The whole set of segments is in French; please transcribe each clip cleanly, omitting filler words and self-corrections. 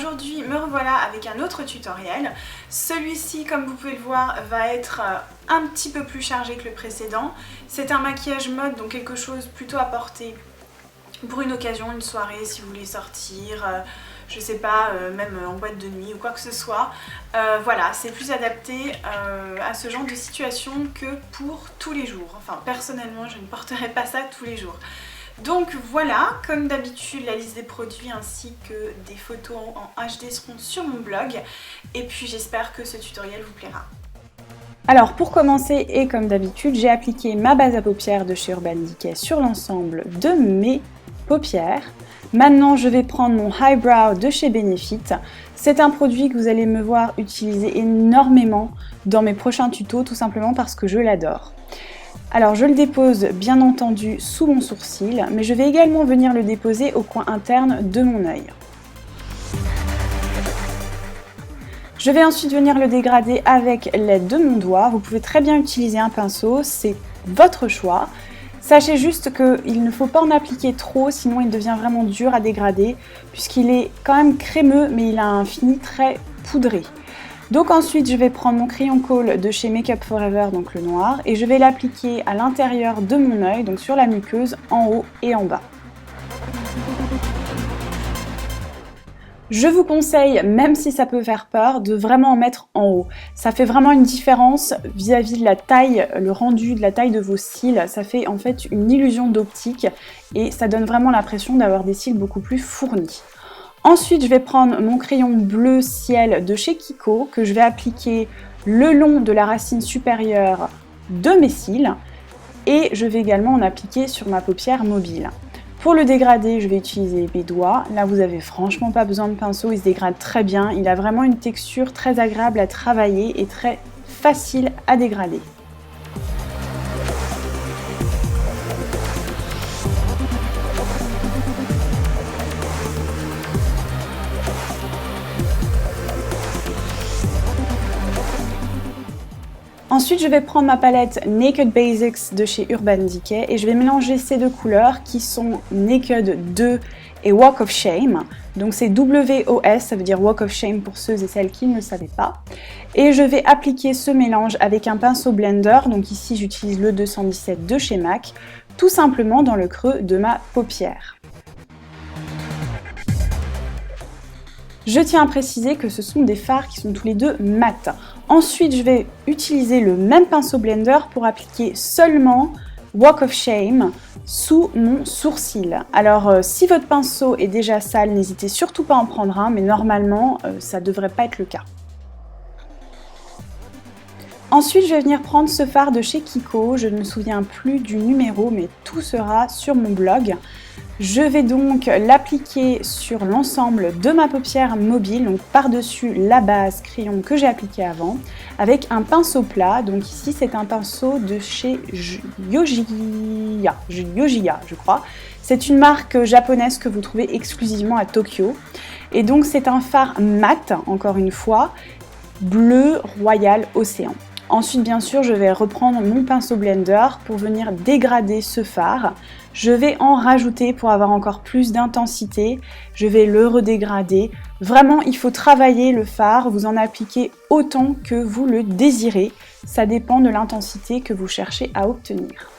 aujourd'hui me revoilà avec un autre tutoriel. Celui-ci, comme vous pouvez le voir, va être un petit peu plus chargé que le précédent. C'est un maquillage mode, donc quelque chose plutôt à porter pour une occasion, une soirée, si vous voulez sortir, je sais pas, même en boîte de nuit ou quoi que ce soit. Voilà, c'est plus adapté à ce genre de situation que pour tous les jours. Enfin, personnellement, je ne porterai pas ça tous les jours. Donc voilà, comme d'habitude, la liste des produits ainsi que des photos en HD seront sur mon blog. Et puis j'espère que ce tutoriel vous plaira. Alors pour commencer, et comme d'habitude, j'ai appliqué ma base à paupières de chez Urban Decay sur l'ensemble de mes paupières. Maintenant, je vais prendre mon Highbrow de chez Benefit. C'est un produit que vous allez me voir utiliser énormément dans mes prochains tutos, tout simplement parce que je l'adore. Alors je le dépose bien entendu sous mon sourcil, mais je vais également venir le déposer au coin interne de mon œil. Je vais ensuite venir le dégrader avec l'aide de mon doigt. Vous pouvez très bien utiliser un pinceau, c'est votre choix. Sachez juste qu'il ne faut pas en appliquer trop, sinon il devient vraiment dur à dégrader, puisqu'il est quand même crémeux, mais il a un fini très poudré. Donc ensuite, je vais prendre mon crayon Kohl de chez Make Up For Ever, donc le noir, et je vais l'appliquer à l'intérieur de mon œil, donc sur la muqueuse, en haut et en bas. Je vous conseille, même si ça peut faire peur, de vraiment en mettre en haut. Ça fait vraiment une différence vis-à-vis de la taille, le rendu de la taille de vos cils. Ça fait en fait une illusion d'optique et ça donne vraiment l'impression d'avoir des cils beaucoup plus fournis. Ensuite, je vais prendre mon crayon bleu ciel de chez Kiko que je vais appliquer le long de la racine supérieure de mes cils et je vais également en appliquer sur ma paupière mobile. Pour le dégrader, je vais utiliser mes doigts. Là, vous n'avez franchement pas besoin de pinceau, il se dégrade très bien. Il a vraiment une texture très agréable à travailler et très facile à dégrader. Ensuite, je vais prendre ma palette Naked Basics de chez Urban Decay et je vais mélanger ces deux couleurs qui sont Naked 2 et Walk of Shame. Donc c'est WOS, ça veut dire Walk of Shame pour ceux et celles qui ne le savaient pas. Et je vais appliquer ce mélange avec un pinceau blender, donc ici j'utilise le 217 de chez MAC, tout simplement dans le creux de ma paupière. Je tiens à préciser que ce sont des fards qui sont tous les deux mat. Ensuite, je vais utiliser le même pinceau blender pour appliquer seulement Walk of Shame sous mon sourcil. Alors, si votre pinceau est déjà sale, n'hésitez surtout pas à en prendre un, mais normalement, ça ne devrait pas être le cas. Ensuite, je vais venir prendre ce fard de chez Kiko. Je ne me souviens plus du numéro, mais tout sera sur mon blog. Je vais donc l'appliquer sur l'ensemble de ma paupière mobile, donc par-dessus la base crayon que j'ai appliqué avant, avec un pinceau plat. Donc ici, c'est un pinceau de chez Yojiya, je crois. C'est une marque japonaise que vous trouvez exclusivement à Tokyo. Et donc, c'est un fard mat, encore une fois, bleu royal océan. Ensuite, bien sûr, je vais reprendre mon pinceau blender pour venir dégrader ce fard. Je vais en rajouter pour avoir encore plus d'intensité. Je vais le redégrader. Vraiment, il faut travailler le fard. Vous en appliquez autant que vous le désirez. Ça dépend de l'intensité que vous cherchez à obtenir.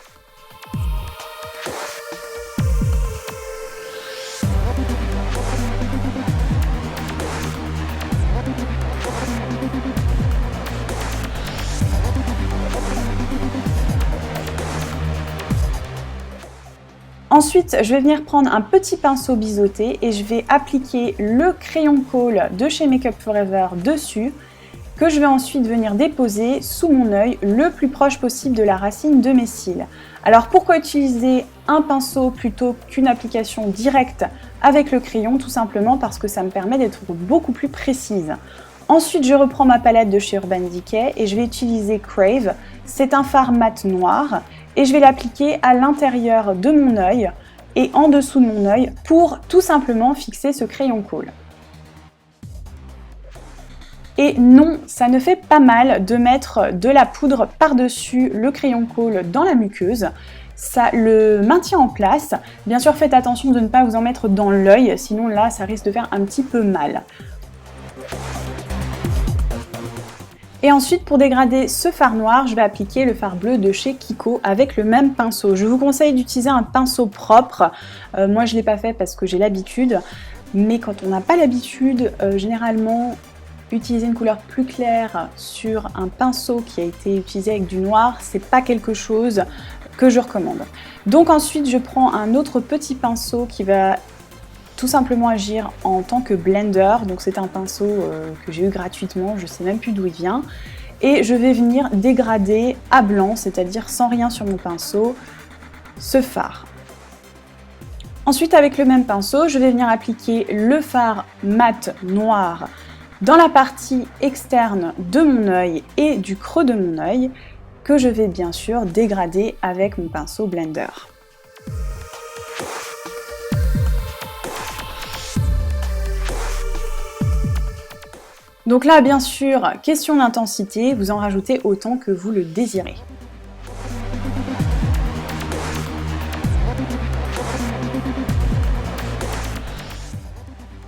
Ensuite, je vais venir prendre un petit pinceau biseauté et je vais appliquer le crayon Kohl de chez Make Up For Ever dessus, que je vais ensuite venir déposer sous mon œil le plus proche possible de la racine de mes cils. Alors pourquoi utiliser un pinceau plutôt qu'une application directe avec le crayon? Tout simplement parce que ça me permet d'être beaucoup plus précise. Ensuite, je reprends ma palette de chez Urban Decay et je vais utiliser Crave. C'est un fard mat noir et je vais l'appliquer à l'intérieur de mon œil et en dessous de mon œil pour tout simplement fixer ce crayon Kohl. Et non, ça ne fait pas mal de mettre de la poudre par-dessus le crayon Kohl dans la muqueuse. Ça le maintient en place. Bien sûr, faites attention de ne pas vous en mettre dans l'œil, sinon là, ça risque de faire un petit peu mal. Et ensuite, pour dégrader ce fard noir, je vais appliquer le fard bleu de chez Kiko avec le même pinceau. Je vous conseille d'utiliser un pinceau propre. Moi, je ne l'ai pas fait parce que j'ai l'habitude. Mais quand on n'a pas l'habitude, généralement, utiliser une couleur plus claire sur un pinceau qui a été utilisé avec du noir, c'est pas quelque chose que je recommande. Donc ensuite, je prends un autre petit pinceau qui va tout simplement agir en tant que blender. Donc c'est un pinceau que j'ai eu gratuitement, je sais même plus d'où il vient. Et je vais venir dégrader à blanc, c'est-à-dire sans rien sur mon pinceau, ce fard. Ensuite, avec le même pinceau, je vais venir appliquer le fard mat noir dans la partie externe de mon œil et du creux de mon œil, que je vais bien sûr dégrader avec mon pinceau blender. Donc là, bien sûr, question d'intensité, vous en rajoutez autant que vous le désirez.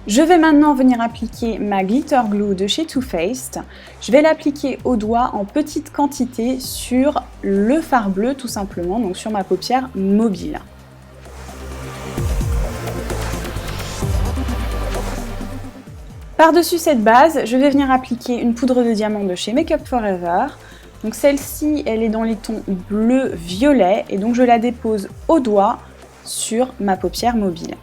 Je vais maintenant venir appliquer ma Glitter Glue de chez Too Faced. Je vais l'appliquer au doigt en petite quantité sur le fard bleu tout simplement, donc sur ma paupière mobile. Par-dessus cette base, je vais venir appliquer une poudre de diamant de chez Make Up For Ever. Donc celle-ci, elle est dans les tons bleu-violet et donc je la dépose au doigt sur ma paupière mobile.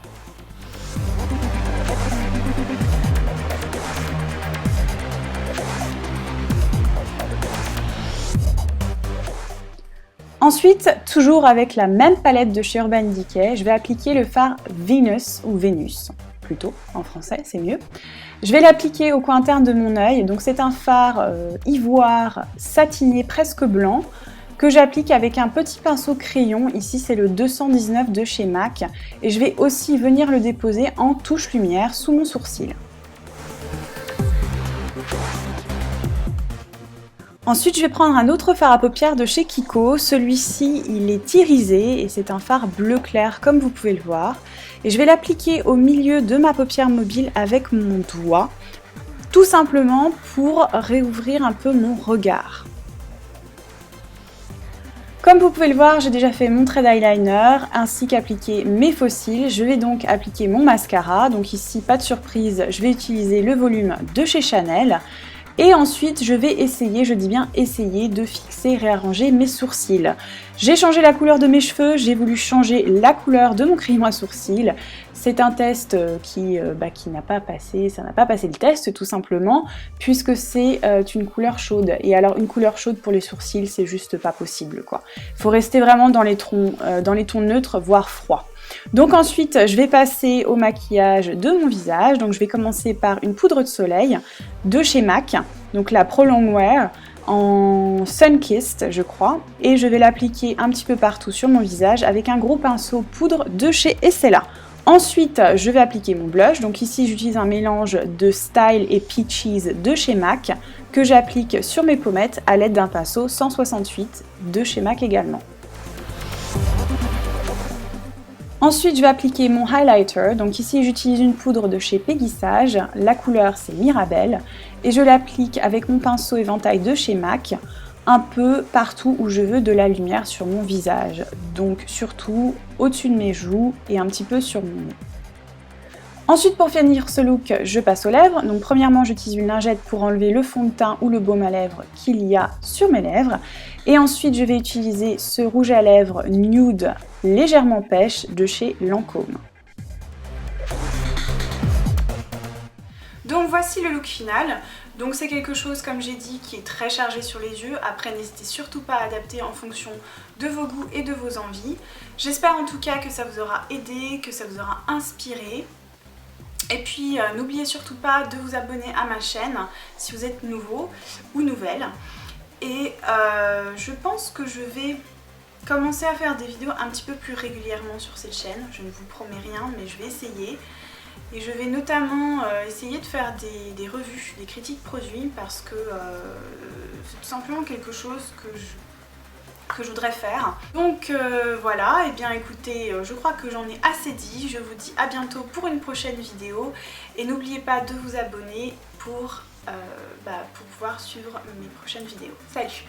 Ensuite, toujours avec la même palette de chez Urban Decay, je vais appliquer le fard Venus, ou Vénus plutôt, en français c'est mieux. Je vais l'appliquer au coin interne de mon œil, donc c'est un fard ivoire satiné presque blanc que j'applique avec un petit pinceau crayon, ici c'est le 219 de chez MAC, et je vais aussi venir le déposer en touche lumière sous mon sourcil. Ensuite, je vais prendre un autre fard à paupières de chez Kiko. Celui-ci, il est irisé et c'est un fard bleu clair comme vous pouvez le voir. Et je vais l'appliquer au milieu de ma paupière mobile avec mon doigt, tout simplement pour réouvrir un peu mon regard. Comme vous pouvez le voir, j'ai déjà fait mon trait d'eyeliner ainsi qu'appliquer mes faux cils. Je vais donc appliquer mon mascara. Donc ici, pas de surprise, je vais utiliser le volume de chez Chanel. Et ensuite, je vais essayer, je dis bien essayer, de fixer, réarranger mes sourcils. J'ai changé la couleur de mes cheveux, j'ai voulu changer la couleur de mon crayon à sourcils. C'est un test qui n'a pas passé, ça n'a pas passé le test tout simplement, puisque c'est une couleur chaude. Et alors une couleur chaude pour les sourcils, c'est juste pas possible quoi. Il faut rester vraiment dans les tons neutres, voire froids. Donc ensuite, je vais passer au maquillage de mon visage. Donc je vais commencer par une poudre de soleil de chez MAC, donc la Pro Longwear en Sunkissed je crois. Et je vais l'appliquer un petit peu partout sur mon visage avec un gros pinceau poudre de chez Essella. Ensuite, je vais appliquer mon blush. Donc ici, j'utilise un mélange de Style et Peaches de chez MAC que j'applique sur mes pommettes à l'aide d'un pinceau 168 de chez MAC également. Ensuite, je vais appliquer mon highlighter. Donc ici, j'utilise une poudre de chez Peggy Sage. La couleur, c'est Mirabelle. Et je l'applique avec mon pinceau éventail de chez MAC, un peu partout où je veux de la lumière sur mon visage. Donc surtout au-dessus de mes joues et un petit peu sur mon nez. Ensuite, pour finir ce look, je passe aux lèvres. Donc premièrement, j'utilise une lingette pour enlever le fond de teint ou le baume à lèvres qu'il y a sur mes lèvres. Et ensuite, je vais utiliser ce rouge à lèvres nude légèrement pêche de chez Lancôme. Donc voici le look final. Donc c'est quelque chose, comme j'ai dit, qui est très chargé sur les yeux. Après, n'hésitez surtout pas à adapter en fonction de vos goûts et de vos envies. J'espère en tout cas que ça vous aura aidé, que ça vous aura inspiré. Et puis n'oubliez surtout pas de vous abonner à ma chaîne si vous êtes nouveau ou nouvelle. Et je pense que je vais commencer à faire des vidéos un petit peu plus régulièrement sur cette chaîne. Je ne vous promets rien, mais je vais essayer. Et je vais notamment essayer de faire des revues, des critiques produits, parce que c'est tout simplement quelque chose que je voudrais faire. Donc voilà, et bien écoutez, je crois que j'en ai assez dit. Je vous dis à bientôt pour une prochaine vidéo. Et n'oubliez pas de vous abonner pour pour pouvoir suivre mes prochaines vidéos. Salut!